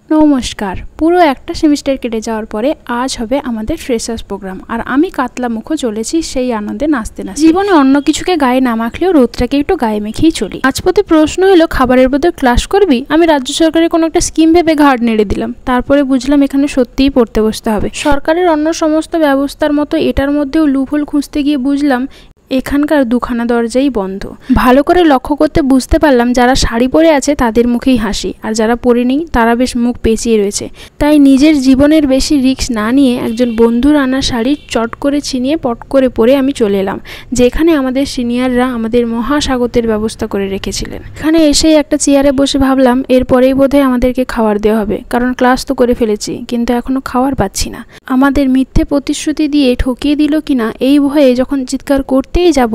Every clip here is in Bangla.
নমস্কার। পুরো একটা সেমিস্টার কেটে যাওয়ার পরে আজ হবে আমাদের ফ্রেশার্স প্রোগ্রাম, আর আমি কাতলা মুখো চলেছি সেই আনন্দে নাচতে নাচতে। জীবনে অন্য কিছুকে গায়ে না মাখলেও রোদটাকে একটু গায়ে মেখেই চলি। আজ প্রতি প্রশ্ন হলো, খাবারের বদলে ক্লাস করবি? আমি রাজ্য সরকারের কোনো একটা স্কিম ভেবে ঘাড় নেড়ে দিলাম। তারপরে বুঝলাম এখানে সত্যিই পড়তে বসতে হবে। সরকারের অন্য সমস্ত ব্যবস্থার মতো এটার মধ্যেও লুপহোল খুঁজতে গিয়ে বুঝলাম এখানকার দুখানা দরজাই বন্ধ। ভালো করে লক্ষ্য করতে বুঝতে পারলাম যারা শাড়ি পরে আছে তাদের মুখেই হাসি, আর যারা পরে নেই তারা বেশ মুখ পেঁচিয়ে রয়েছে। তাই নিজের জীবনের বেশি রিস্ক না নিয়ে একজন বন্ধুর আনা শাড়ি চট করে ছিনিয়ে পট করে পরে আমি চলে এলাম, যেখানে আমাদের সিনিয়ররা আমাদের মহাস্বাগতের ব্যবস্থা করে রেখেছিলেন। এখানে এসেই একটা চেয়ারে বসে ভাবলাম এরপরেই বোধহয় আমাদেরকে খাবার দেওয়া হবে, কারণ ক্লাস তো করে ফেলেছি কিন্তু এখনো খাবার পাচ্ছি না। আমাদের মিথ্যে প্রতিশ্রুতি দিয়ে ঠকিয়ে দিল কিনা এই ভয়ে যখন চিৎকার করতে যাব,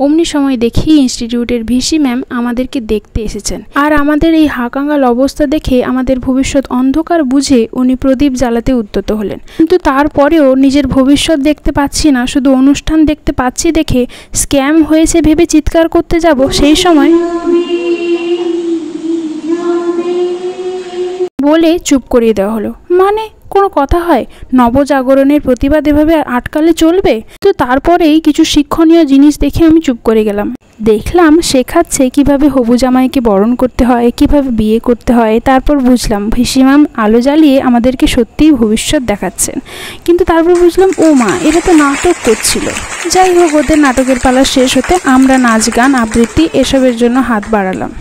অমনি সময় দেখি ইনস্টিটিউটের ভিসি ম্যাম আমাদেরকে দেখতে এসেছেন। আর আমাদের এই হাকাঙ্গাল অবস্থা দেখে আমাদের ভবিষ্যৎ অন্ধকার বুঝে উনি প্রদীপ জ্বালাতে উদ্যত হলেন। কিন্তু তারপরেও নিজের ভবিষ্যৎ দেখতে পাচ্ছি না, শুধু অনুষ্ঠান দেখতে পাচ্ছি দেখে স্ক্যাম হয়েছে ভেবে চিৎকার করতে যাব, সেই সময় বলে চুপ করিয়ে দেওয়া হলো। মানে কোনো কথা হয়? নবজাগরণের প্রতিবাদ এভাবে আটকালে চলবে? তো তারপরেই কিছু শিক্ষণীয় জিনিস দেখে আমি চুপ করে গেলাম। দেখলাম শেখাচ্ছে কিভাবে হবু জামাইকে বরণ করতে হয়, কিভাবে বিয়ে করতে হয়। তারপর বুঝলাম ভিসি ম্যাম আলো জ্বালিয়ে আমাদেরকে সত্যিই ভবিষ্যৎ দেখাচ্ছেন। কিন্তু তারপর বুঝলাম ও মা, এরা তো নাটক করছিল। যাই হোক, ওদের নাটকের পালা শেষ হতে আমরা নাচ গান আবৃত্তি এসবের জন্য হাত বাড়ালাম।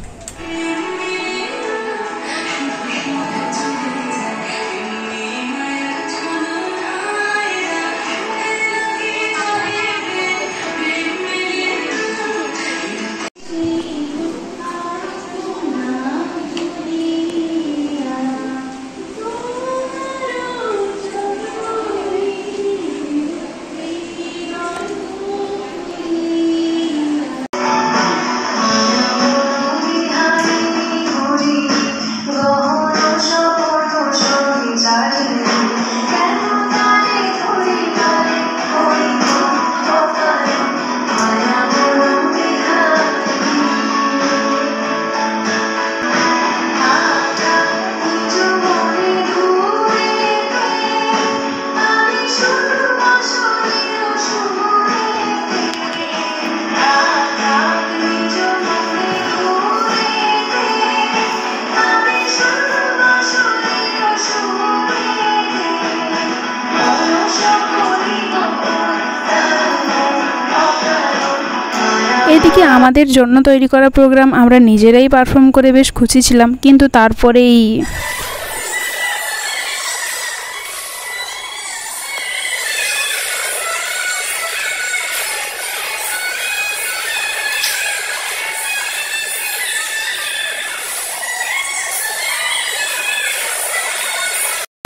এদিকে আমাদের জন্য তৈরি করা প্রোগ্রাম আমরা নিজেরাই পারফর্ম করে বেশ খুশি ছিলাম, কিন্তু তারপরেই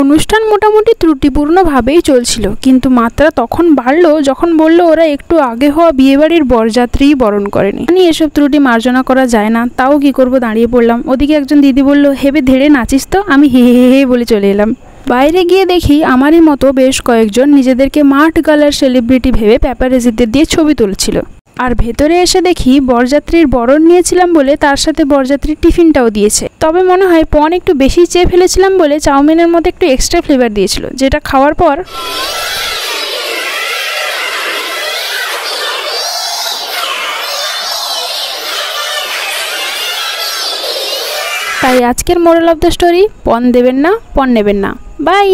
অনুষ্ঠান মোটামুটি ত্রুটিপূর্ণভাবেই চলছিল, কিন্তু মাত্রা তখন বাড়লো যখন বলল ওরা একটু আগে হওয়া বিয়েবাড়ির বরযাত্রীই বরণ করেনি। মানে এসব ত্রুটি মার্জনা করা যায় না, তাও কি করব, দাঁড়িয়ে পড়লাম। ওদিকে একজন দিদি বলল, হেবে ধেড়ে নাচিস তো। আমি হে হে হে বলে চলে এলাম। বাইরে গিয়ে দেখি আমারই মতো বেশ কয়েকজন নিজেদেরকে মাঠ গালার সেলিব্রিটি ভেবে প্যাপারাজিদের দিয়ে ছবি তুলছিল। আর ভেতরে এসে দেখি বরযাত্রীর বরণ নিয়েছিলাম বলে তার সাথে বরযাত্রীর টিফিনটাও দিয়েছে। তবে মনে হয় পন একটু বেশি চেয়ে ফেলেছিলাম বলে চাউমিনের মধ্যে একটু এক্সট্রা ফ্লেভার দিয়েছিল, যেটা খাওয়ার পর তাই আজকের মোরাল অফ দ্য স্টোরি, পন দেবেন না, পন নেবেন না। বাই।